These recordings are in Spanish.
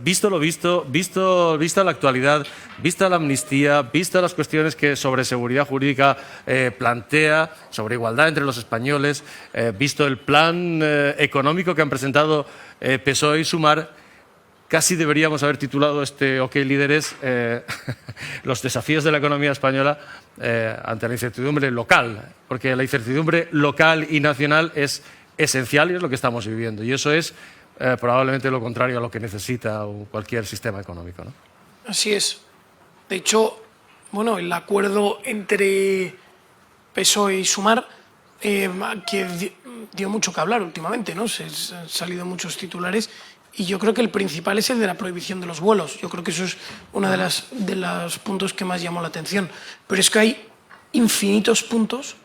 visto lo visto, vista la actualidad, vista la amnistía, vista las cuestiones que sobre seguridad jurídica plantea, sobre igualdad entre los españoles, visto el plan económico que han presentado PSOE y Sumar, casi deberíamos haber titulado este OK Líderes los desafíos de la economía española ante la incertidumbre local, porque la incertidumbre local y nacional es esencial y es lo que estamos viviendo. Y eso es probablemente lo contrario a lo que necesita cualquier sistema económico, ¿no? Así es. De hecho, bueno, el acuerdo entre PSOE y Sumar que dio mucho que hablar últimamente, ¿no? Han salido muchos titulares y yo creo que el principal es el de la prohibición de los vuelos. Yo creo que eso es uno de los puntos que más llamó la atención. Pero es que hay infinitos puntos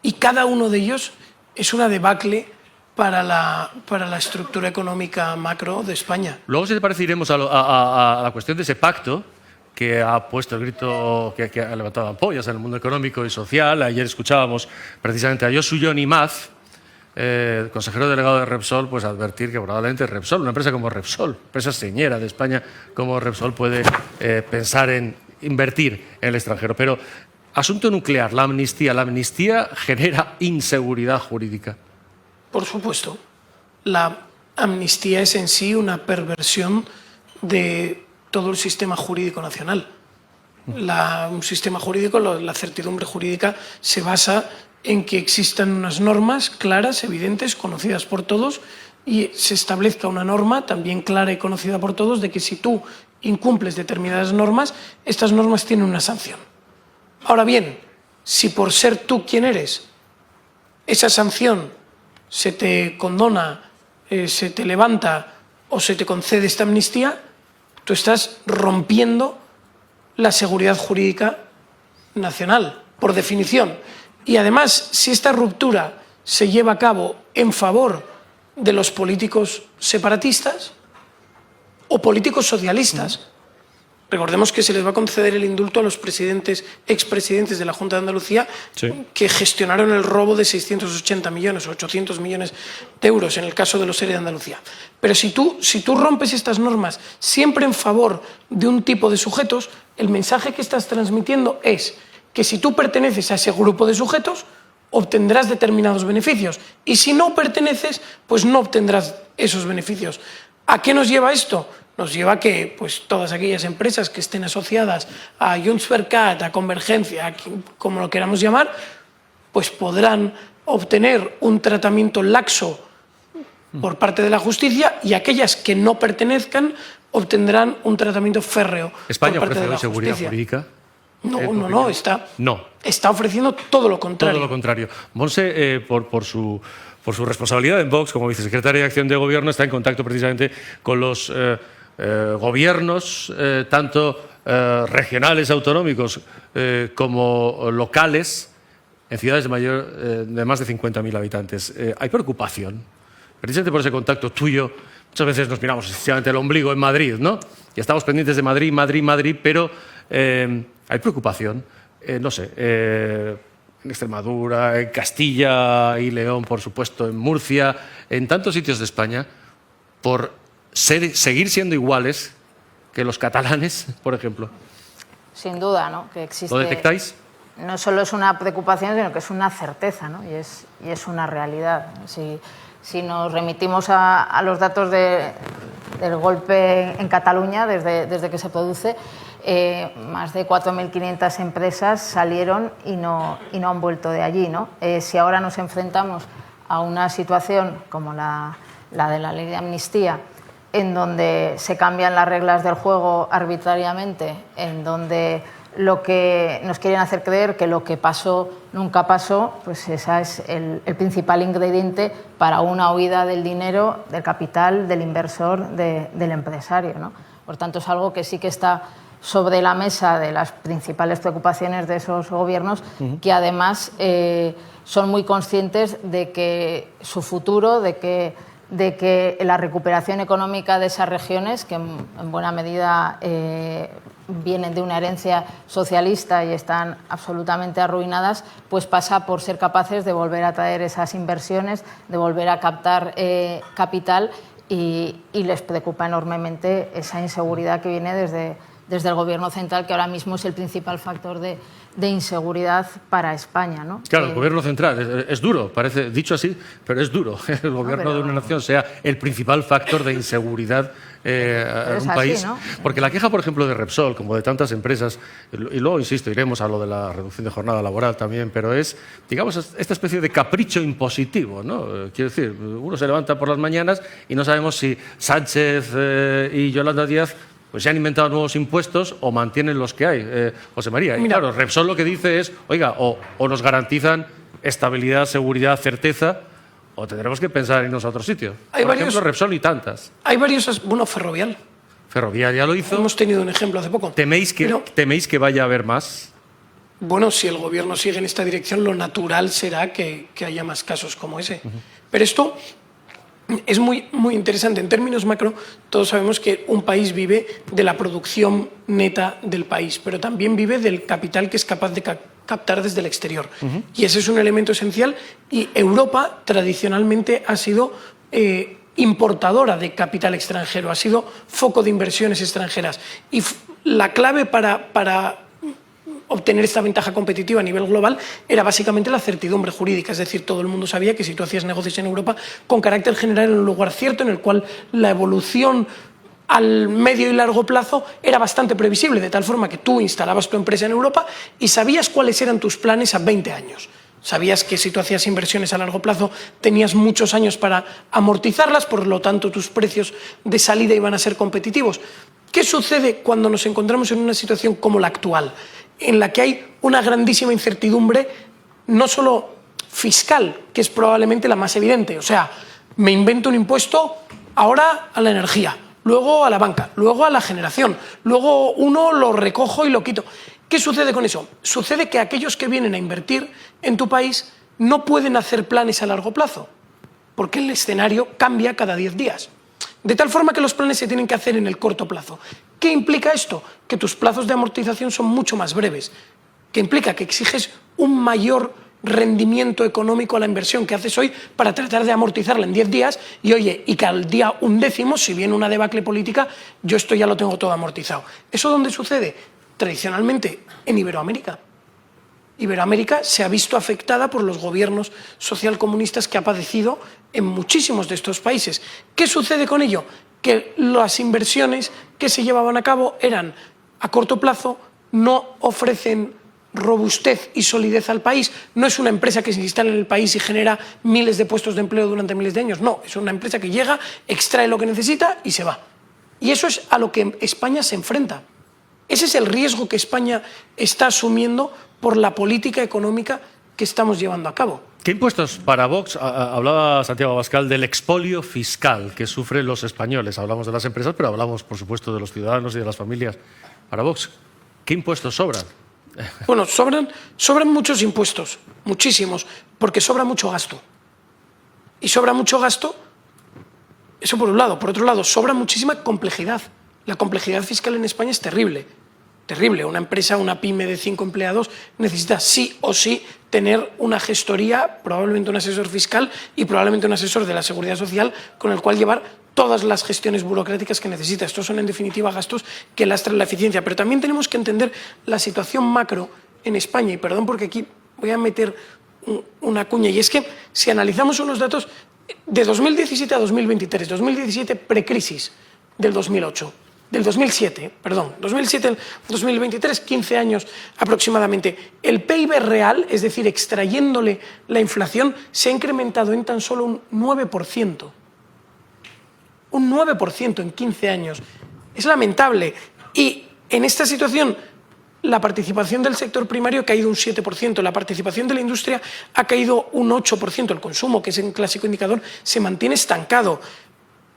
y cada uno de ellos es una debacle para la estructura económica macro de España. Luego, si te parece, iremos a la cuestión de ese pacto que ha puesto el grito, que ha levantado ampollas en el mundo económico y social. Ayer escuchábamos precisamente a Josu Jon Imaz, consejero delegado de Repsol, pues advertir que probablemente Repsol, una empresa como Repsol, empresa señera de España como Repsol, puede pensar en invertir en el extranjero. Pero asunto nuclear, la amnistía genera inseguridad jurídica. Por supuesto. La amnistía es en sí una perversión de todo el sistema jurídico nacional. Un sistema jurídico, la certidumbre jurídica, se basa en que existan unas normas claras, evidentes, conocidas por todos, y se establezca una norma también clara y conocida por todos de que si tú incumples determinadas normas, estas normas tienen una sanción. Ahora bien, si por ser tú quien eres, esa sanción se te condona, se te levanta o se te concede esta amnistía, tú estás rompiendo la seguridad jurídica nacional, por definición. Y además, si esta ruptura se lleva a cabo en favor de los políticos separatistas o políticos socialistas, recordemos que se les va a conceder el indulto a los expresidentes de la Junta de Andalucía, sí, que gestionaron el robo de 680 millones o 800 millones de euros en el caso de los ERE de Andalucía. Pero si tú rompes estas normas siempre en favor de un tipo de sujetos, el mensaje que estás transmitiendo es que si tú perteneces a ese grupo de sujetos, obtendrás determinados beneficios. Y si no perteneces, pues no obtendrás esos beneficios. ¿A qué nos lleva esto? Nos lleva a que pues, todas aquellas empresas que estén asociadas a Junts per Cat, a Convergencia, como lo queramos llamar, pues podrán obtener un tratamiento laxo por parte de la justicia y aquellas que no pertenezcan obtendrán un tratamiento férreo por parte de la justicia. ¿España ofrece seguridad jurídica? No, está ofreciendo todo lo contrario. Todo lo contrario. Monse, por su responsabilidad en Vox como vicesecretaria de Acción de Gobierno, está en contacto precisamente con los gobiernos, tanto regionales, autonómicos, como locales, en ciudades de más de 50.000 habitantes. ¿Hay preocupación? Precisamente por ese contacto tuyo, muchas veces nos miramos excesivamente el ombligo en Madrid, ¿no? Y estamos pendientes de Madrid, pero hay preocupación, no sé, en Extremadura, en Castilla y León, por supuesto, en Murcia, en tantos sitios de España, por seguir siendo iguales que los catalanes, por ejemplo. Sin duda, ¿no? Que existe. ¿Lo detectáis? No solo es una preocupación, sino que es una certeza, ¿no? Y es una realidad. Si nos remitimos a los datos del golpe en Cataluña, desde que se produce, más de 4.500 empresas salieron y no han vuelto de allí, ¿no? Si ahora nos enfrentamos a una situación como la de la ley de amnistía, en donde se cambian las reglas del juego arbitrariamente, en donde lo que nos quieren hacer creer que lo que pasó nunca pasó, pues ese es el principal ingrediente para una huida del dinero, del capital, del inversor, del empresario, ¿no? Por tanto, es algo que sí que está sobre la mesa de las principales preocupaciones de esos gobiernos, que además son muy conscientes de que su futuro, de que la recuperación económica de esas regiones, que en buena medida vienen de una herencia socialista y están absolutamente arruinadas, pues pasa por ser capaces de volver a traer esas inversiones, de volver a captar capital y les preocupa enormemente esa inseguridad que viene desde el Gobierno central, que ahora mismo es el principal factor de inseguridad para España, ¿no? Claro, el Gobierno central es duro, parece dicho así, pero es duro. El Gobierno de una nación sea el principal factor de inseguridad en un país. ¿No? Porque la queja, por ejemplo, de Repsol, como de tantas empresas, y luego, insisto, iremos a lo de la reducción de jornada laboral también, pero es, digamos, esta especie de capricho impositivo, ¿no? Quiero decir, uno se levanta por las mañanas y no sabemos si Sánchez y Yolanda Díaz pues se han inventado nuevos impuestos o mantienen los que hay, José María. Y claro, Repsol lo que dice es, oiga, o nos garantizan estabilidad, seguridad, certeza, o tendremos que pensar en irnos a otro sitio. Por ejemplo, Repsol y tantas. Hay varios, bueno, Ferrovial. Ferrovial ya lo hizo. Hemos tenido un ejemplo hace poco. ¿Teméis que vaya a haber más? Bueno, si el Gobierno sigue en esta dirección, lo natural será que haya más casos como ese. Pero esto es muy interesante. En términos macro, todos sabemos que un país vive de la producción neta del país, pero también vive del capital que es capaz de captar desde el exterior. Y ese es un elemento esencial, y Europa tradicionalmente ha sido importadora de capital extranjero, ha sido foco de inversiones extranjeras. Y la clave para obtener esta ventaja competitiva a nivel global era básicamente la certidumbre jurídica, es decir, todo el mundo sabía que si tú hacías negocios en Europa con carácter general en un lugar cierto en el cual la evolución al medio y largo plazo era bastante previsible, de tal forma que tú instalabas tu empresa en Europa y sabías cuáles eran tus planes a 20 años. Sabías que si tú hacías inversiones a largo plazo tenías muchos años para amortizarlas, por lo tanto tus precios de salida iban a ser competitivos. ¿Qué sucede cuando nos encontramos en una situación como la actual, en la que hay una grandísima incertidumbre, no solo fiscal, que es probablemente la más evidente? O sea, me invento un impuesto ahora a la energía, luego a la banca, luego a la generación, luego uno lo recojo y lo quito. ¿Qué sucede con eso? Sucede que aquellos que vienen a invertir en tu país no pueden hacer planes a largo plazo, porque el escenario cambia cada 10 días. De tal forma que los planes se tienen que hacer en el corto plazo. ¿Qué implica esto? Que tus plazos de amortización son mucho más breves. ¿Qué implica? Que exiges un mayor rendimiento económico a la inversión que haces hoy para tratar de amortizarla en 10 días y, oye, y que al día 1/10, si viene una debacle política, yo esto ya lo tengo todo amortizado. ¿Eso dónde sucede? Tradicionalmente en Iberoamérica. Iberoamérica se ha visto afectada por los gobiernos socialcomunistas que ha padecido en muchísimos de estos países. ¿Qué sucede con ello? Que las inversiones que se llevaban a cabo eran a corto plazo, no ofrecen robustez y solidez al país. No es una empresa que se instala en el país y genera miles de puestos de empleo durante miles de años. No, es una empresa que llega, extrae lo que necesita y se va. Y eso es a lo que España se enfrenta. Ese es el riesgo que España está asumiendo por la política económica que estamos llevando a cabo. ¿Qué impuestos para Vox? Hablaba Santiago Abascal del expolio fiscal que sufren los españoles. Hablamos de las empresas, pero hablamos, por supuesto, de los ciudadanos y de las familias. Para Vox, ¿qué impuestos sobran? Bueno, sobran muchos impuestos, muchísimos, porque sobra mucho gasto. Y sobra mucho gasto, eso por un lado. Por otro lado, sobra muchísima complejidad. La complejidad fiscal en España es terrible. Terrible. Una empresa, una pyme de 5 empleados necesita sí o sí tener una gestoría, probablemente un asesor fiscal y probablemente un asesor de la Seguridad Social con el cual llevar todas las gestiones burocráticas que necesita. Estos son, en definitiva, gastos que lastran la eficiencia. Pero también tenemos que entender la situación macro en España. Y perdón porque aquí voy a meter una cuña. Y es que si analizamos unos datos de 2017 a 2023, 2017 precrisis del 2008, del 2007, perdón, 2007-2023, 15 años aproximadamente. El PIB real, es decir, extrayéndole la inflación, se ha incrementado en tan solo un 9%. Un 9% en 15 años. Es lamentable. Y en esta situación, la participación del sector primario ha caído un 7%, la participación de la industria ha caído un 8%, el consumo, que es un clásico indicador, se mantiene estancado.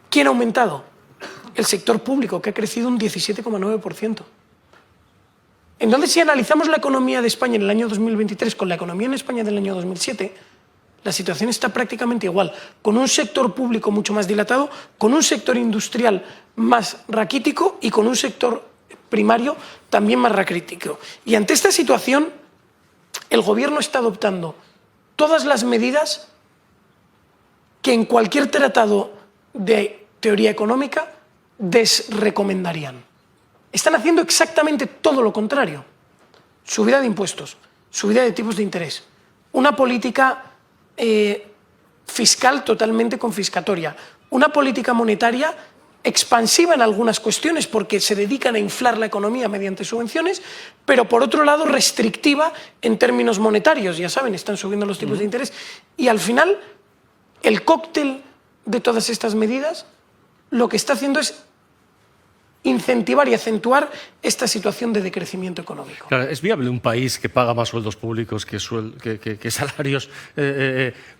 ¿Quién ha aumentado? El sector público, que ha crecido un 17,9%. Entonces, si analizamos la economía de España en el año 2023 con la economía en España del año 2007, la situación está prácticamente igual, con un sector público mucho más dilatado, con un sector industrial más raquítico y con un sector primario también más raquítico. Y ante esta situación, el Gobierno está adoptando todas las medidas que en cualquier tratado de teoría económica, desrecomendarían. Están haciendo exactamente todo lo contrario. Subida de impuestos, subida de tipos de interés, una política fiscal totalmente confiscatoria, una política monetaria expansiva en algunas cuestiones porque se dedican a inflar la economía mediante subvenciones, pero por otro lado restrictiva en términos monetarios. Ya saben, están subiendo los tipos de interés y al final el cóctel de todas estas medidas lo que está haciendo es incentivar y acentuar esta situación de decrecimiento económico. Claro, ¿es viable un país que paga más sueldos públicos que salarios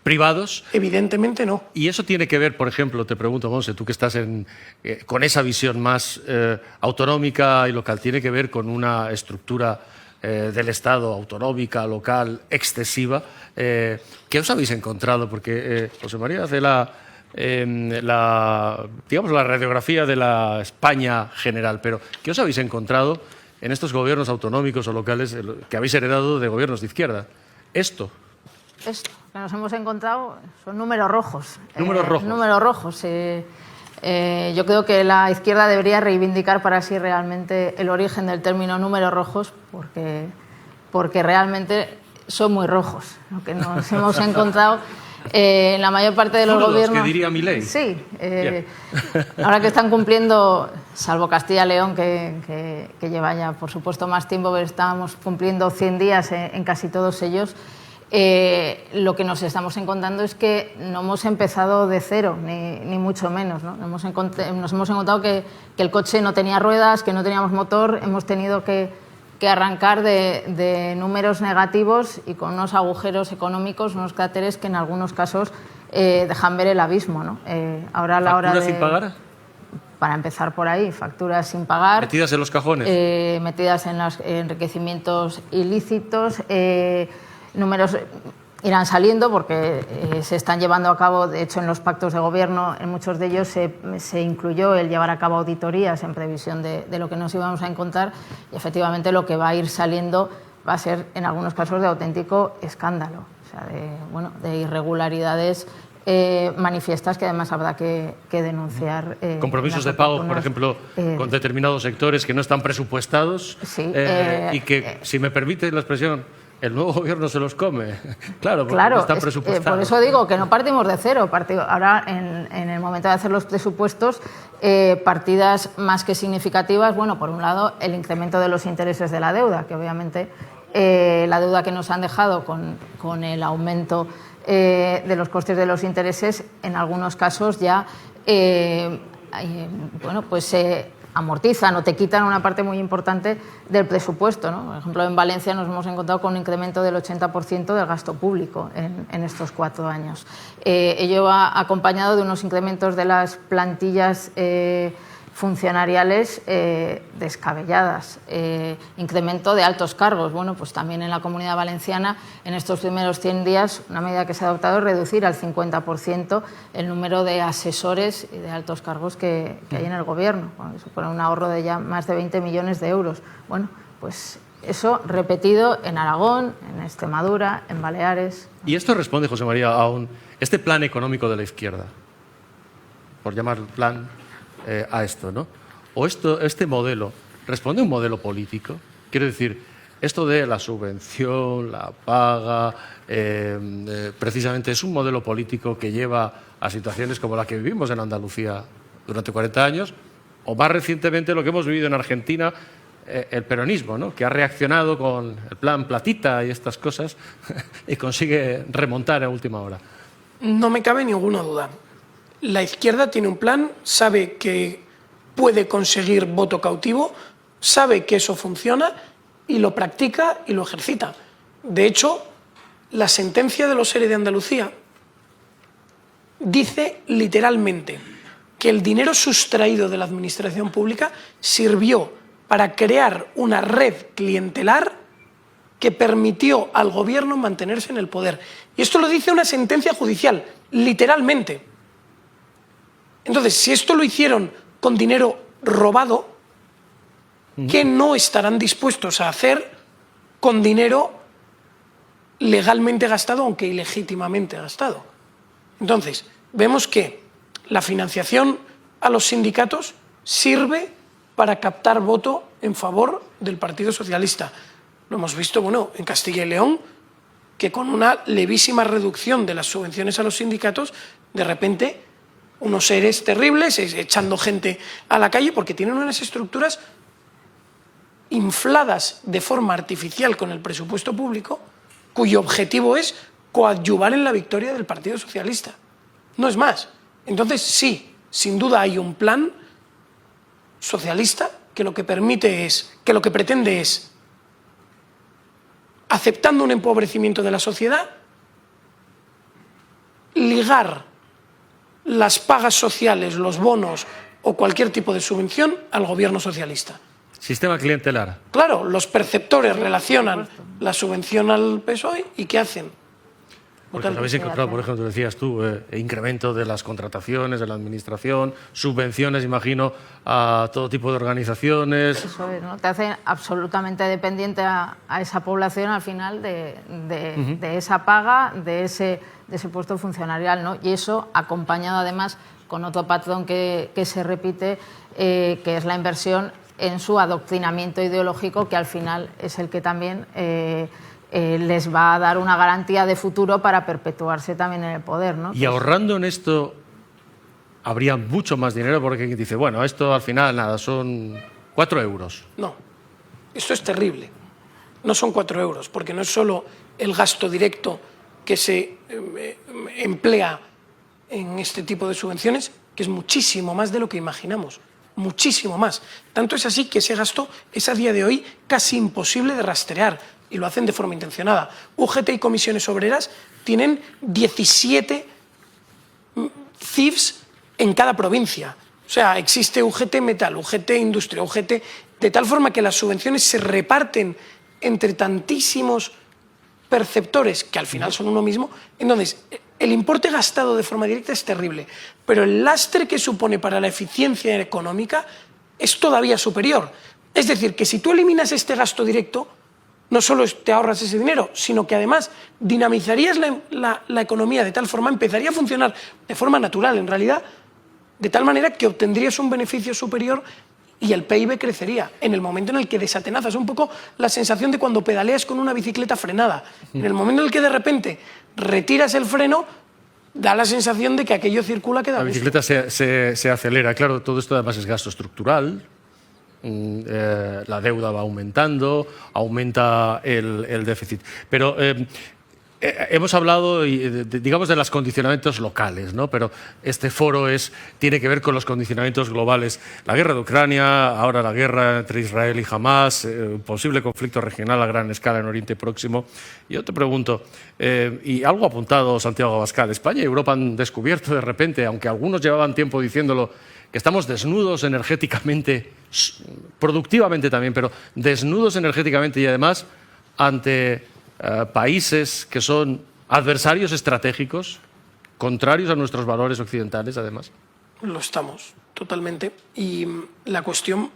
privados? Evidentemente no. Y eso tiene que ver, por ejemplo, te pregunto, Monse, tú que estás con esa visión más autonómica y local, ¿tiene que ver con una estructura del Estado autonómica, local, excesiva? ¿Qué os habéis encontrado? Porque José María hace digamos, la radiografía de la España general, pero ¿qué os habéis encontrado en estos gobiernos autonómicos o locales que habéis heredado de gobiernos de izquierda? Esto que nos hemos encontrado son números rojos. Números rojos. Números rojos. Yo creo que la izquierda debería reivindicar para sí realmente el origen del término números rojos, porque realmente son muy rojos. Lo que nos hemos encontrado en la mayor parte de los gobiernos. Que diría Milei. Sí. Ahora que están cumpliendo, salvo Castilla y León, que lleva ya, por supuesto, más tiempo, pero estábamos cumpliendo 100 días en casi todos ellos. Lo que nos estamos encontrando es que no hemos empezado de cero, ni mucho menos, ¿no? Nos hemos encontrado que el coche no tenía ruedas, que no teníamos motor, hemos tenido que arrancar de números negativos y con unos agujeros económicos, unos cráteres que en algunos casos dejan ver el abismo, ¿no? Ahora a la hora ¿Facturas sin pagar? Para empezar por ahí, facturas sin pagar. ¿Metidas en los cajones? Metidas en los enriquecimientos ilícitos. Números irán saliendo porque se están llevando a cabo, de hecho en los pactos de gobierno, en muchos de ellos se incluyó el llevar a cabo auditorías en previsión de lo que nos íbamos a encontrar y efectivamente lo que va a ir saliendo va a ser en algunos casos de auténtico escándalo, o sea, de irregularidades manifiestas que además habrá que denunciar. Compromisos de pago, por ejemplo, con determinados sectores que no están presupuestados, sí, y que, si me permite la expresión, el nuevo gobierno se los come. Claro, porque claro, no están presupuestados. Por eso digo que no partimos de cero. Ahora, en el momento de hacer los presupuestos, partidas más que significativas, bueno, por un lado, el incremento de los intereses de la deuda, que obviamente la deuda que nos han dejado con el aumento de los costes de los intereses, en algunos casos ya, bueno, pues se amortizan o te quitan una parte muy importante del presupuesto, ¿no? Por ejemplo, en Valencia nos hemos encontrado con un incremento del 80% del gasto público en estos 4 años. Ello va acompañado de unos incrementos de las plantillas funcionariales descabelladas, incremento de altos cargos. Bueno, pues también en la Comunidad Valenciana, en estos primeros 100 días, una medida que se ha adoptado es reducir al 50% el número de asesores y de altos cargos que hay en el Gobierno. Bueno, supone un ahorro de ya más de 20 millones de euros. Bueno, pues eso repetido en Aragón, en Extremadura, en Baleares. Y esto responde, José María, a este plan económico de la izquierda, por llamar plan a esto, ¿no? O este modelo responde a un modelo político. Quiero decir, esto de la subvención, la paga, precisamente es un modelo político que lleva a situaciones como la que vivimos en Andalucía durante 40 años, o más recientemente lo que hemos vivido en Argentina, el peronismo, ¿no? Que ha reaccionado con el plan Platita y estas cosas y consigue remontar a última hora. No me cabe ninguna duda. La izquierda tiene un plan, sabe que puede conseguir voto cautivo, sabe que eso funciona y lo practica y lo ejercita. De hecho, la sentencia de los ERE de Andalucía dice literalmente que el dinero sustraído de la administración pública sirvió para crear una red clientelar que permitió al gobierno mantenerse en el poder. Y esto lo dice una sentencia judicial, literalmente. Entonces, si esto lo hicieron con dinero robado, ¿qué no estarán dispuestos a hacer con dinero legalmente gastado, aunque ilegítimamente gastado? Entonces, vemos que la financiación a los sindicatos sirve para captar voto en favor del Partido Socialista. Lo hemos visto, bueno, en Castilla y León, que con una levísima reducción de las subvenciones a los sindicatos, de repente unos seres terribles, echando gente a la calle, porque tienen unas estructuras infladas de forma artificial con el presupuesto público, cuyo objetivo es coadyuvar en la victoria del Partido Socialista. No es más. Entonces, sí, sin duda hay un plan socialista que lo que pretende es, aceptando un empobrecimiento de la sociedad, ligar las pagas sociales, los bonos o cualquier tipo de subvención al gobierno socialista. Sistema clientelar. Claro, los perceptores relacionan la subvención al PSOE y ¿qué hacen? Porque habéis encontrado, por ejemplo, decías tú, incremento de las contrataciones, de la administración, subvenciones, imagino, a todo tipo de organizaciones. Eso es, ¿no? Te hacen absolutamente dependiente a esa población al final de esa paga, de ese puesto funcionarial, ¿no? Y eso acompañado además con otro patrón que se repite, que es la inversión en su adoctrinamiento ideológico, que al final es el que también les va a dar una garantía de futuro para perpetuarse también en el poder, ¿no? Y ahorrando en esto, habría mucho más dinero, porque dice, bueno, esto al final nada, son 4 euros. No, esto es terrible. No son 4 euros, porque no es solo el gasto directo que se emplea en este tipo de subvenciones, que es muchísimo más de lo que imaginamos. Muchísimo más. Tanto es así que ese gasto es a día de hoy casi imposible de rastrear, y lo hacen de forma intencionada. UGT y comisiones obreras tienen 17 CIFs en cada provincia. O sea, existe UGT Metal, UGT Industria, UGT, de tal forma que las subvenciones se reparten entre tantísimos perceptores, que al final son uno mismo. Entonces, el importe gastado de forma directa es terrible, pero el lastre que supone para la eficiencia económica es todavía superior. Es decir, que si tú eliminas este gasto directo, no solo te ahorras ese dinero, sino que además dinamizarías la economía de tal forma, empezaría a funcionar de forma natural, en realidad, de tal manera que obtendrías un beneficio superior y el PIB crecería en el momento en el que desatenazas. Un poco la sensación de cuando pedaleas con una bicicleta frenada. En el momento en el que de repente retiras el freno, da la sensación de que aquello circula que da gusto. La bicicleta se acelera. Claro, todo esto además es gasto estructural. La deuda va aumentando, aumenta el déficit. Pero hemos hablado, digamos, de los condicionamientos locales, ¿no? Pero este foro tiene que ver con los condicionamientos globales. La guerra de Ucrania, ahora la guerra entre Israel y Hamás, posible conflicto regional a gran escala en Oriente Próximo. Yo te pregunto, y algo ha apuntado Santiago Abascal, España y Europa han descubierto de repente, aunque algunos llevaban tiempo diciéndolo, que estamos desnudos energéticamente, productivamente también, pero desnudos energéticamente y además ante países que son adversarios estratégicos, contrarios a nuestros valores occidentales, además. Lo estamos, totalmente. Y la cuestión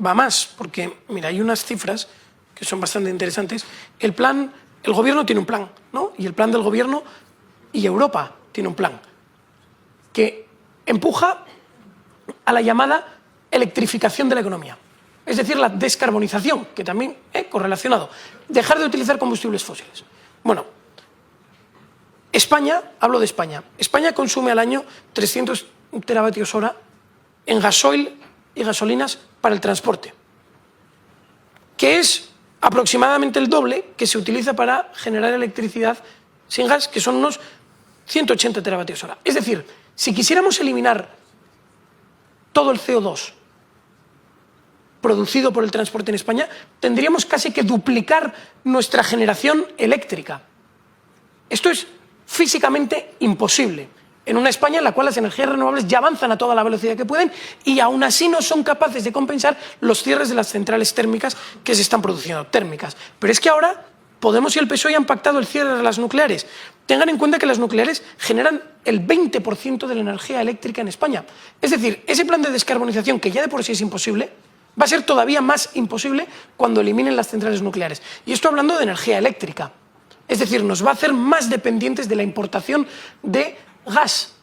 va más, porque, mira, hay unas cifras que son bastante interesantes. El gobierno tiene un plan, ¿no? Y el plan del gobierno y Europa tiene un plan que empuja a la llamada electrificación de la economía. Es decir, la descarbonización, que también correlacionado. Dejar de utilizar combustibles fósiles. Bueno, España, hablo de España, España consume al año 300 teravatios hora en gasoil y gasolinas para el transporte, que es aproximadamente el doble que se utiliza para generar electricidad sin gas, que son unos 180 teravatios hora. Es decir, si quisiéramos eliminar todo el CO2 producido por el transporte en España, tendríamos casi que duplicar nuestra generación eléctrica. Esto es físicamente imposible en una España en la cual las energías renovables ya avanzan a toda la velocidad que pueden y aún así no son capaces de compensar los cierres de las centrales térmicas que se están produciendo, térmicas. Pero es que ahora Podemos y el PSOE han pactado el cierre de las nucleares. Tengan en cuenta que las nucleares generan el 20% de la energía eléctrica en España. Es decir, ese plan de descarbonización, que ya de por sí es imposible, va a ser todavía más imposible cuando eliminen las centrales nucleares. Y esto hablando de energía eléctrica. Es decir, nos va a hacer más dependientes de la importación de gas.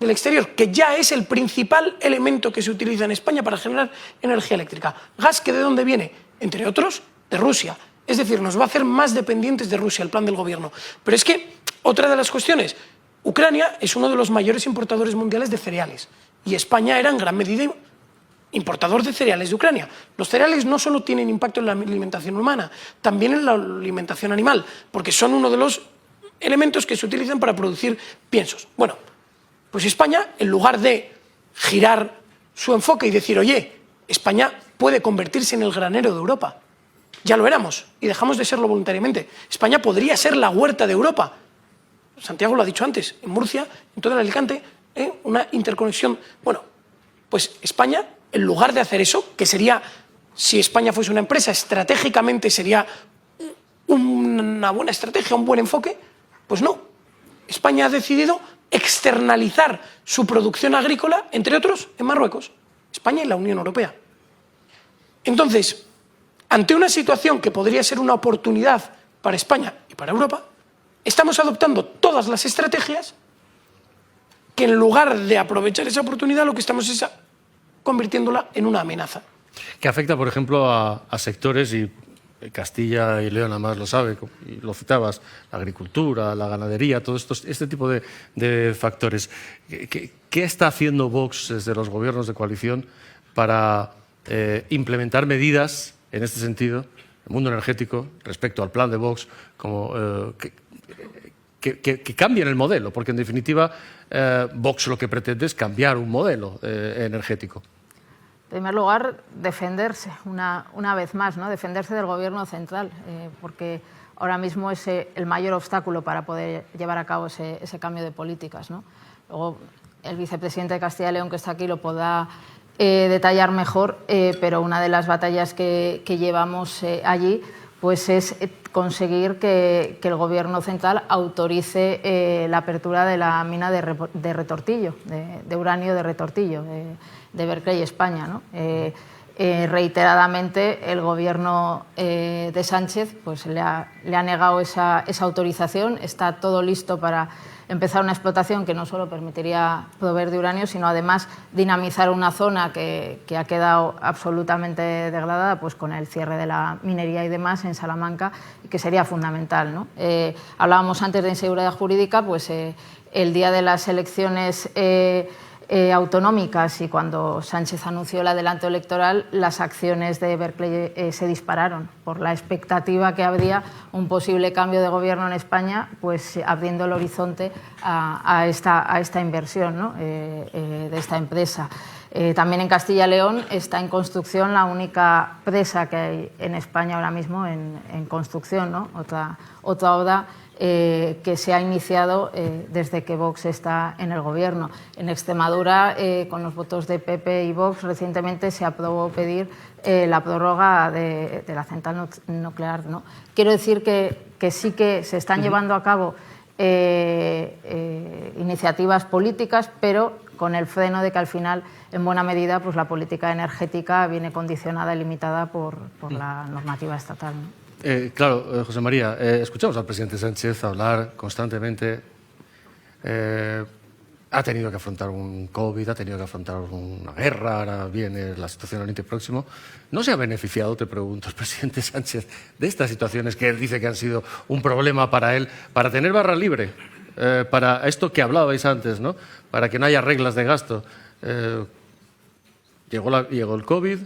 del exterior, que ya es el principal elemento que se utiliza en España para generar energía eléctrica. Gas que ¿de dónde viene? Entre otros, de Rusia. Es decir, nos va a hacer más dependientes de Rusia, el plan del gobierno. Pero es que, otra de las cuestiones, Ucrania es uno de los mayores importadores mundiales de cereales y España era en gran medida importador de cereales de Ucrania. Los cereales no solo tienen impacto en la alimentación humana, también en la alimentación animal, porque son uno de los elementos que se utilizan para producir piensos. Bueno, pues España, en lugar de girar su enfoque y decir, oye, España puede convertirse en el granero de Europa. Ya lo éramos y dejamos de serlo voluntariamente. España podría ser la huerta de Europa. Santiago lo ha dicho antes, en Murcia, en todo el Alicante, una interconexión. Bueno, pues España, en lugar de hacer eso, que sería, si España fuese una empresa, estratégicamente sería una buena estrategia, un buen enfoque, pues no. España ha decidido externalizar su producción agrícola, entre otros, en Marruecos, España y la Unión Europea. Entonces, ante una situación que podría ser una oportunidad para España y para Europa, estamos adoptando todas las estrategias que en lugar de aprovechar esa oportunidad lo que estamos es convirtiéndola en una amenaza. Que afecta, por ejemplo, a sectores, y Castilla y León además lo sabe, y lo citabas, la agricultura, la ganadería, todo este tipo de factores. ¿Qué está haciendo Vox desde los gobiernos de coalición para implementar medidas en este sentido, el mundo energético, respecto al plan de Vox, como que cambien el modelo? Porque en definitiva Vox lo que pretende es cambiar un modelo energético. En primer lugar, defenderse, una vez más, ¿no? Defenderse del gobierno central, porque ahora mismo es el mayor obstáculo para poder llevar a cabo ese cambio de políticas, ¿no? Luego, el vicepresidente de Castilla y León, que está aquí, lo podrá detallar mejor, pero una de las batallas que llevamos allí pues es conseguir que el gobierno central autorice la apertura de la mina de Retortillo, de uranio de Retortillo, de Berkeley, España, ¿no? Reiteradamente el gobierno de Sánchez pues, le ha negado esa autorización. Está todo listo para empezar una explotación que no solo permitiría proveer de uranio, sino además dinamizar una zona que ha quedado absolutamente degradada pues, con el cierre de la minería y demás en Salamanca, y que sería fundamental, ¿no? Hablábamos antes de inseguridad jurídica, pues el día de las elecciones autonómicas y cuando Sánchez anunció el adelanto electoral, las acciones de Berkeley se dispararon por la expectativa que habría un posible cambio de gobierno en España, pues abriendo el horizonte a esta inversión, ¿no? De esta empresa. También en Castilla y León está en construcción la única presa que hay en España ahora mismo en construcción, ¿no? Otra obra que se ha iniciado desde que Vox está en el gobierno. En Extremadura, con los votos de PP y Vox, recientemente se aprobó pedir la prórroga de la central nuclear, ¿no? Quiero decir que sí que se están llevando a cabo iniciativas políticas, pero con el freno de que al final, en buena medida, pues la política energética viene condicionada y limitada por la normativa estatal, ¿no? Claro, José María, escuchamos al presidente Sánchez hablar constantemente. Ha tenido que afrontar un COVID, ha tenido que afrontar una guerra, ahora viene la situación en Oriente Próximo. ¿No se ha beneficiado, te pregunto, el presidente Sánchez de estas situaciones que él dice que han sido un problema para él, para tener barra libre, para esto que hablabais antes, ¿no? Para que no haya reglas de gasto? Llegó el COVID,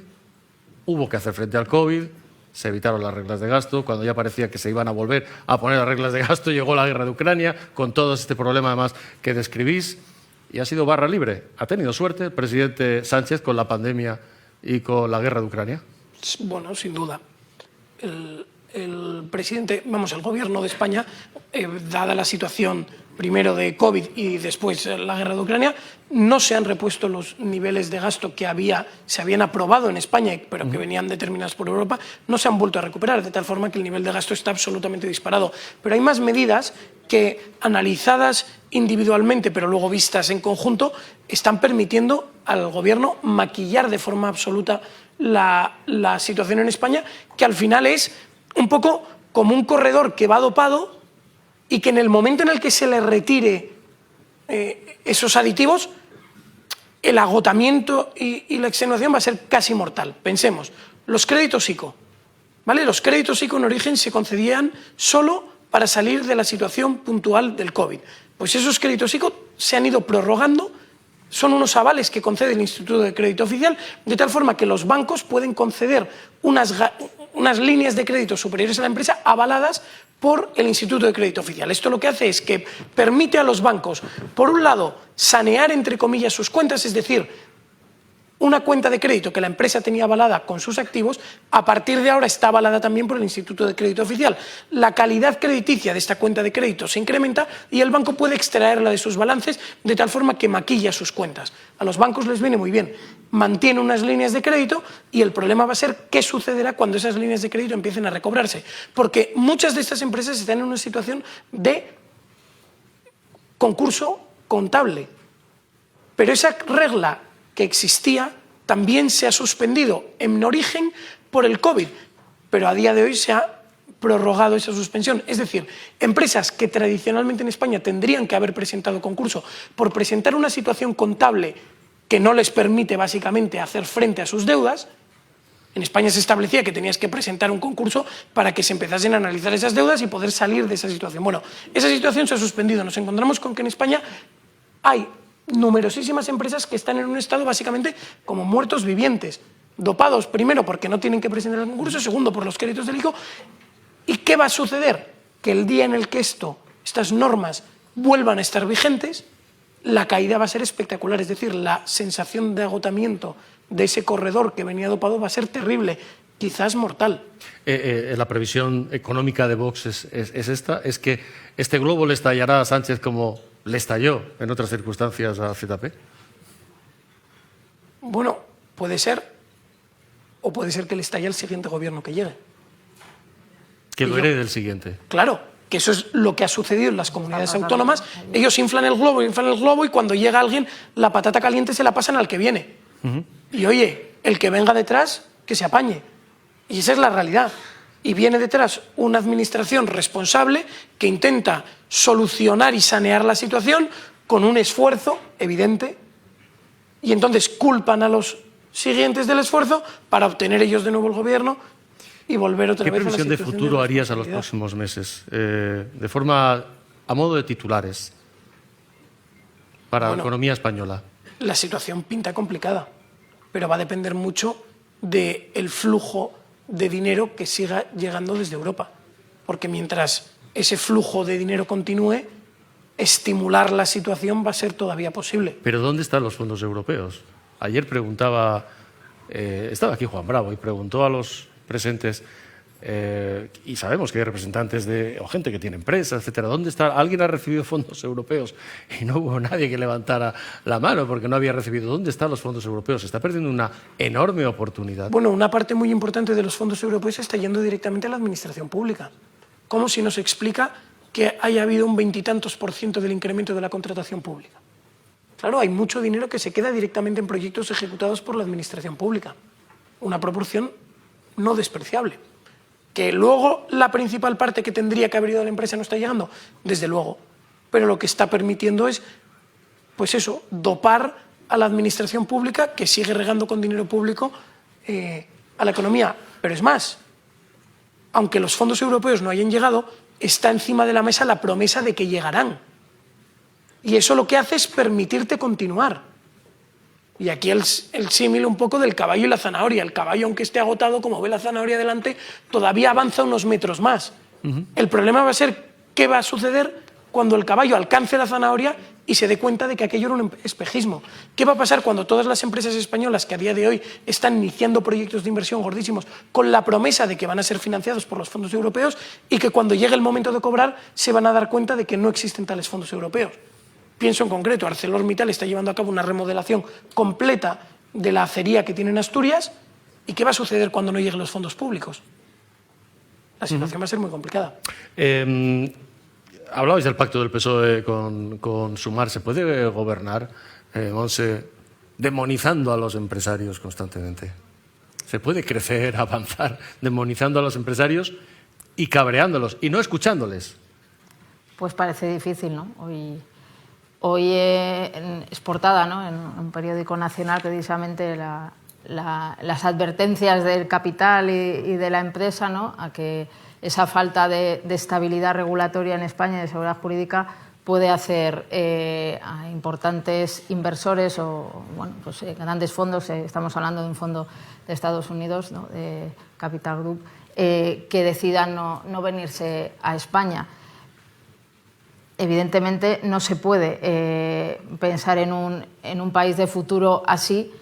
hubo que hacer frente al COVID, se evitaron las reglas de gasto. Cuando ya parecía que se iban a volver a poner las reglas de gasto, llegó la guerra de Ucrania, con todo este problema además que describís, y ha sido barra libre. ¿Ha tenido suerte el presidente Sánchez con la pandemia y con la guerra de Ucrania? Bueno, sin duda. El presidente, el gobierno de España, dada la situación primero de COVID y después la guerra de Ucrania, no se han repuesto los niveles de gasto que se habían aprobado en España, pero que venían determinados por Europa, no se han vuelto a recuperar, de tal forma que el nivel de gasto está absolutamente disparado. Pero hay más medidas que, analizadas individualmente, pero luego vistas en conjunto, están permitiendo al gobierno maquillar de forma absoluta la situación en España, que al final es un poco como un corredor que va dopado y que en el momento en el que se le retire esos aditivos, el agotamiento y la extenuación va a ser casi mortal. Pensemos, los créditos ICO, ¿vale? Los créditos ICO en origen se concedían solo para salir de la situación puntual del COVID. Pues esos créditos ICO se han ido prorrogando, son unos avales que concede el Instituto de Crédito Oficial, de tal forma que los bancos pueden conceder unas líneas de crédito superiores a la empresa avaladas por el Instituto de Crédito Oficial. Esto lo que hace es que permite a los bancos, por un lado, sanear, entre comillas, sus cuentas, es decir, una cuenta de crédito que la empresa tenía avalada con sus activos, a partir de ahora está avalada también por el Instituto de Crédito Oficial. La calidad crediticia de esta cuenta de crédito se incrementa y el banco puede extraerla de sus balances de tal forma que maquilla sus cuentas. A los bancos les viene muy bien. Mantiene unas líneas de crédito y el problema va a ser qué sucederá cuando esas líneas de crédito empiecen a recobrarse. Porque muchas de estas empresas están en una situación de concurso contable. Pero esa regla que existía también se ha suspendido en origen por el COVID, pero a día de hoy se ha prorrogado esa suspensión. Es decir, empresas que tradicionalmente en España tendrían que haber presentado concurso por presentar una situación contable que no les permite básicamente hacer frente a sus deudas. En España se establecía que tenías que presentar un concurso para que se empezasen a analizar esas deudas y poder salir de esa situación. Bueno, esa situación se ha suspendido. Nos encontramos con que en España hay numerosísimas empresas que están en un estado básicamente como muertos vivientes, dopados primero porque no tienen que presentar el concurso, segundo por los créditos del ICO. ¿Y qué va a suceder? Que el día en el que estas normas vuelvan a estar vigentes, la caída va a ser espectacular, es decir, la sensación de agotamiento de ese corredor que venía dopado va a ser terrible, quizás mortal. La previsión económica de Vox es esta, es que este globo le estallará a Sánchez como le estalló en otras circunstancias a ZP. Bueno, puede ser, o puede ser que le estalle al siguiente gobierno que llegue. Que lo herede del siguiente. Claro, que eso es lo que ha sucedido en las comunidades autónomas. Ellos inflan el globo y cuando llega alguien, la patata caliente se la pasan al que viene. Y oye, el que venga detrás, que se apañe. Y esa es la realidad. Y viene detrás una administración responsable que intenta solucionar y sanear la situación con un esfuerzo evidente y entonces culpan a los siguientes del esfuerzo para obtener ellos de nuevo el gobierno y volver otra vez a la situación. ¿Qué previsión de futuro harías a los próximos meses? De forma, a modo de titulares, para la economía española. La situación pinta complicada, pero va a depender mucho del flujo de dinero que siga llegando desde Europa. Porque mientras ese flujo de dinero continúe, estimular la situación va a ser todavía posible. ¿Pero dónde están los fondos europeos? Ayer preguntaba, estaba aquí Juan Bravo y preguntó a los presentes, y sabemos que hay representantes o gente que tiene empresas, etcétera. ¿Dónde está? ¿Alguien ha recibido fondos europeos? Y no hubo nadie que levantara la mano porque no había recibido. ¿Dónde están los fondos europeos? Se está perdiendo una enorme oportunidad. Bueno, una parte muy importante de los fondos europeos está yendo directamente a la administración pública. ¿Cómo si nos explica que haya habido un 20 y tantos % del incremento de la contratación pública? Claro, hay mucho dinero que se queda directamente en proyectos ejecutados por la administración pública. Una proporción no despreciable. Que luego la principal parte que tendría que haber ido a la empresa no está llegando, desde luego. Pero lo que está permitiendo es, pues eso, dopar a la administración pública que sigue regando con dinero público a la economía. Pero es más, aunque los fondos europeos no hayan llegado, está encima de la mesa la promesa de que llegarán. Y eso lo que hace es permitirte continuar. Y aquí el símil un poco del caballo y la zanahoria. El caballo, aunque esté agotado, como ve la zanahoria delante, todavía avanza unos metros más. El problema va a ser qué va a suceder cuando el caballo alcance la zanahoria y se dé cuenta de que aquello era un espejismo. ¿Qué va a pasar cuando todas las empresas españolas que a día de hoy están iniciando proyectos de inversión gordísimos con la promesa de que van a ser financiados por los fondos europeos y que cuando llegue el momento de cobrar se van a dar cuenta de que no existen tales fondos europeos? Pienso en concreto, ArcelorMittal está llevando a cabo una remodelación completa de la acería que tiene en Asturias. ¿Y qué va a suceder cuando no lleguen los fondos públicos? La situación va a ser muy complicada. Hablabais del pacto del PSOE con Sumar. ¿Se puede gobernar, Montse, demonizando a los empresarios constantemente? ¿Se puede crecer, avanzar, demonizando a los empresarios y cabreándolos y no escuchándoles? Pues parece difícil, ¿no? Hoy es portada, ¿no?, en un periódico nacional, precisamente las advertencias del capital y de la empresa, ¿no?, a que esa falta de estabilidad regulatoria en España y de seguridad jurídica puede hacer a importantes inversores o pues, grandes fondos, estamos hablando de un fondo de Estados Unidos, ¿no?, de Capital Group, que decidan no venirse a España. Evidentemente no se puede pensar en un país de futuro así,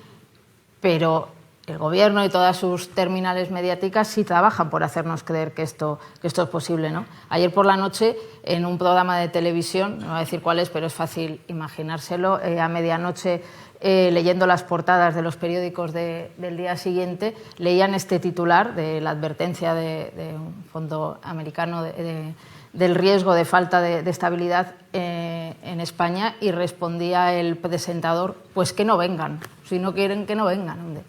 pero el Gobierno y todas sus terminales mediáticas sí trabajan por hacernos creer que esto es posible, ¿no? Ayer por la noche, en un programa de televisión, no voy a decir cuál es, pero es fácil imaginárselo, a medianoche, leyendo las portadas de los periódicos del día siguiente, leían este titular de la advertencia de un fondo americano del riesgo de falta de estabilidad en España, y respondía el presentador: pues que no vengan, si no quieren que no vengan. Hombre,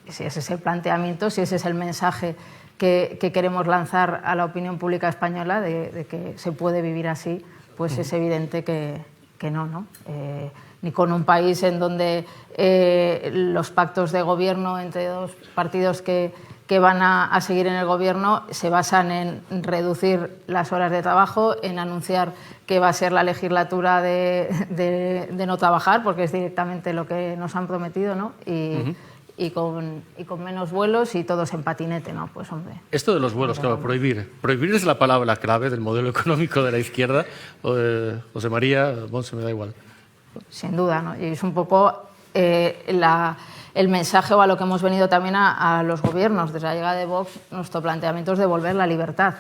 si ese es el planteamiento, si ese es el mensaje que queremos lanzar a la opinión pública española de que se puede vivir así, pues es evidente que no. Ni con un país en donde los pactos de gobierno entre dos partidos que van a seguir en el gobierno se basan en reducir las horas de trabajo, en anunciar que va a ser la legislatura de no trabajar, porque es directamente lo que nos han prometido, ¿no? Y con menos vuelos y todos en patinete, ¿no? Pues hombre. Esto de los vuelos, claro, prohibir. Prohibir es la palabra clave del modelo económico de la izquierda. José María, Monse, me da igual. Sin duda, ¿no? Y es un poco el mensaje, o a lo que hemos venido también a los gobiernos. Desde la llegada de Vox, nuestro planteamiento es devolver la libertad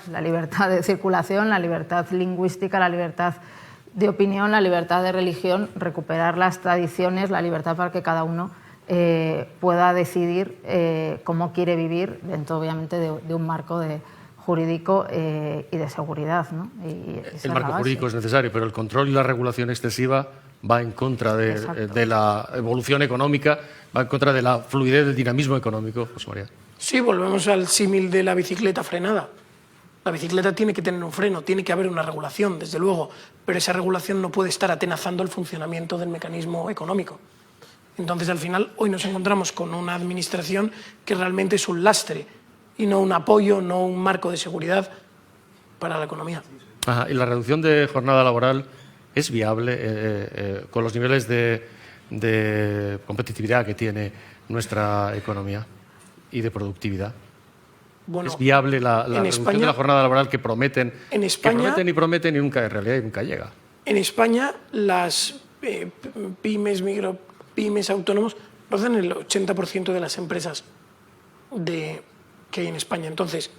de circulación, la libertad lingüística, la libertad de opinión, la libertad de religión, recuperar las tradiciones, la libertad para que cada uno pueda decidir cómo quiere vivir, dentro obviamente de un marco jurídico y de seguridad, ¿no? El marco jurídico es necesario, pero el control y la regulación excesiva va en contra de la evolución económica, va en contra de la fluidez del dinamismo económico. José María. Sí, volvemos al símil de la bicicleta frenada. La bicicleta tiene que tener un freno, tiene que haber una regulación, desde luego, pero esa regulación no puede estar atenazando el funcionamiento del mecanismo económico. Entonces, al final, hoy nos encontramos con una administración que realmente es un lastre y no un apoyo, no un marco de seguridad para la economía. Ajá, ¿y la reducción de jornada laboral es viable con los niveles de competitividad que tiene nuestra economía y de productividad? Bueno, ¿es viable la reducción España, de la jornada laboral que prometen, en España, y prometen y nunca, en realidad, nunca llega? En España, las pymes, autónomos, rozan el 80% de las empresas que hay en España. Entonces,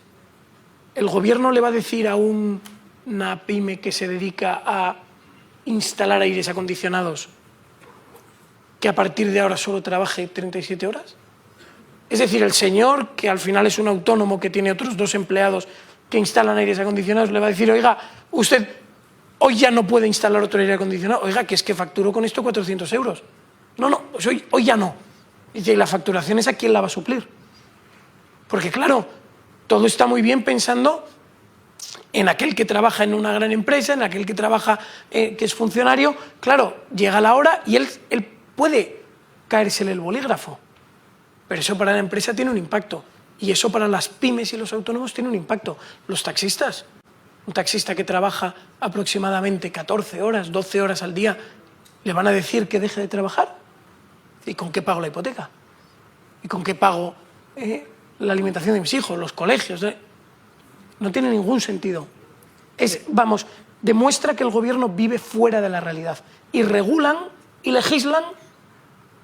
¿el gobierno le va a decir a una pyme que se dedica a instalar aires acondicionados que a partir de ahora solo trabaje 37 horas? Es decir, el señor, que al final es un autónomo que tiene otros 2 empleados que instalan aires acondicionados, le va a decir: oiga, usted hoy ya no puede instalar otro aire acondicionado. Oiga, que es que facturo con esto 400 euros. No, pues hoy ya no. Y la facturación, ¿es a quién la va a suplir? Porque claro, todo está muy bien pensando en aquel que trabaja en una gran empresa, en aquel que trabaja, que es funcionario. Claro, llega la hora y él puede caérsele el bolígrafo. Pero eso para la empresa tiene un impacto. Y eso para las pymes y los autónomos tiene un impacto. Los taxistas. Un taxista que trabaja aproximadamente 14 horas, 12 horas al día, ¿le van a decir que deje de trabajar? ¿Y con qué pago la hipoteca? ¿Y con qué pago la alimentación de mis hijos, los colegios? No tiene ningún sentido. Demuestra que el gobierno vive fuera de la realidad. Y regulan y legislan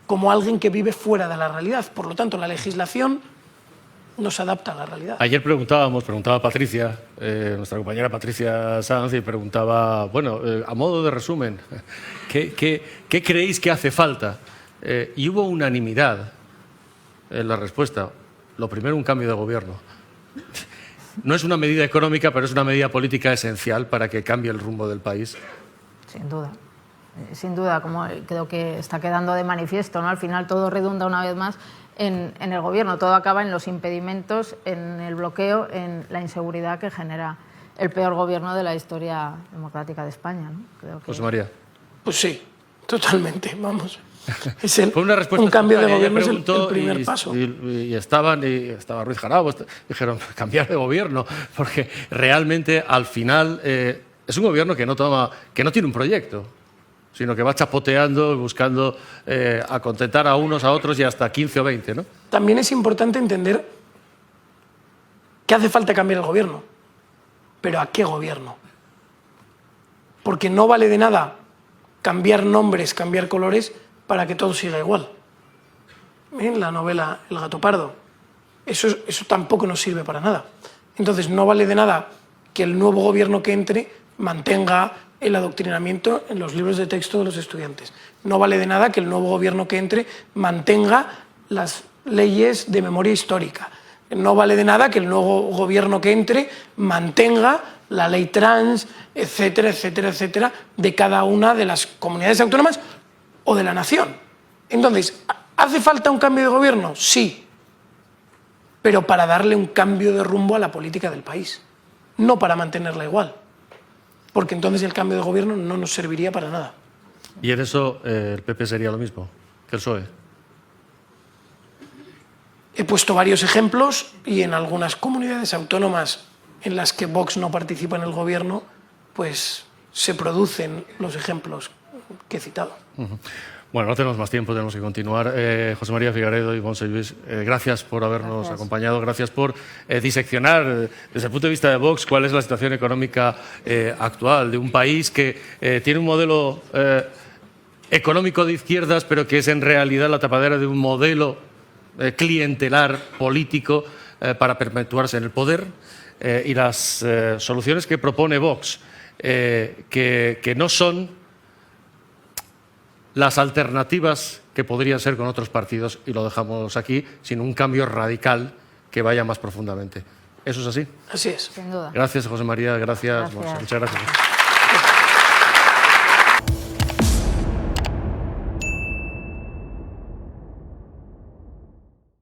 como alguien que vive fuera de la realidad. Por lo tanto, la legislación no se adapta a la realidad. Ayer preguntaba Patricia, nuestra compañera Patricia Sanz, y preguntaba, bueno, a modo de resumen, ¿qué creéis que hace falta? Y hubo unanimidad en la respuesta. Lo primero, un cambio de gobierno. No es una medida económica, pero es una medida política esencial para que cambie el rumbo del país. Sin duda. Sin duda, como creo que está quedando de manifiesto, ¿no? Al final todo redunda una vez más en el gobierno, todo acaba en los impedimentos, en el bloqueo, en la inseguridad que genera el peor gobierno de la historia democrática de España, ¿no? Creo que... José María. Pues sí, totalmente, vamos. Es Fue una respuesta un cambio de espontánea. gobierno es el Preguntó primer paso. Y estaba Ruiz Jarabo, dijeron cambiar de gobierno, porque realmente al final es un gobierno que no tiene un proyecto, sino que va chapoteando, buscando acontentar a unos, a otros y hasta 15 o 20, ¿no? También es importante entender que hace falta cambiar el gobierno, pero ¿a qué gobierno? Porque no vale de nada cambiar nombres, cambiar colores para que todo siga igual. En la novela El gato pardo. Eso tampoco nos sirve para nada. Entonces no vale de nada que el nuevo gobierno que entre mantenga el adoctrinamiento en los libros de texto de los estudiantes. No vale de nada que el nuevo gobierno que entre mantenga las leyes de memoria histórica. No vale de nada que el nuevo gobierno que entre mantenga la ley trans, etcétera, etcétera, etcétera, de cada una de las comunidades autónomas o de la nación. Entonces, ¿hace falta un cambio de gobierno? Sí, pero para darle un cambio de rumbo a la política del país, no para mantenerla igual, porque entonces el cambio de gobierno no nos serviría para nada. Y en eso el PP sería lo mismo que el PSOE. He puesto varios ejemplos y en algunas comunidades autónomas en las que Vox no participa en el gobierno, pues se producen los ejemplos que he citado. Bueno, no tenemos más tiempo, tenemos que continuar. José María Figaredo y Montse Lluís, gracias por habernos acompañado, gracias por diseccionar desde el punto de vista de Vox cuál es la situación económica actual de un país que tiene un modelo económico de izquierdas, pero que es en realidad la tapadera de un modelo clientelar político para perpetuarse en el poder, y las soluciones que propone Vox, que no son las alternativas que podrían ser con otros partidos, y lo dejamos aquí, sino un cambio radical que vaya más profundamente. ¿Eso es así? Así es. Sin duda. Gracias, José María. Gracias. Muchas gracias.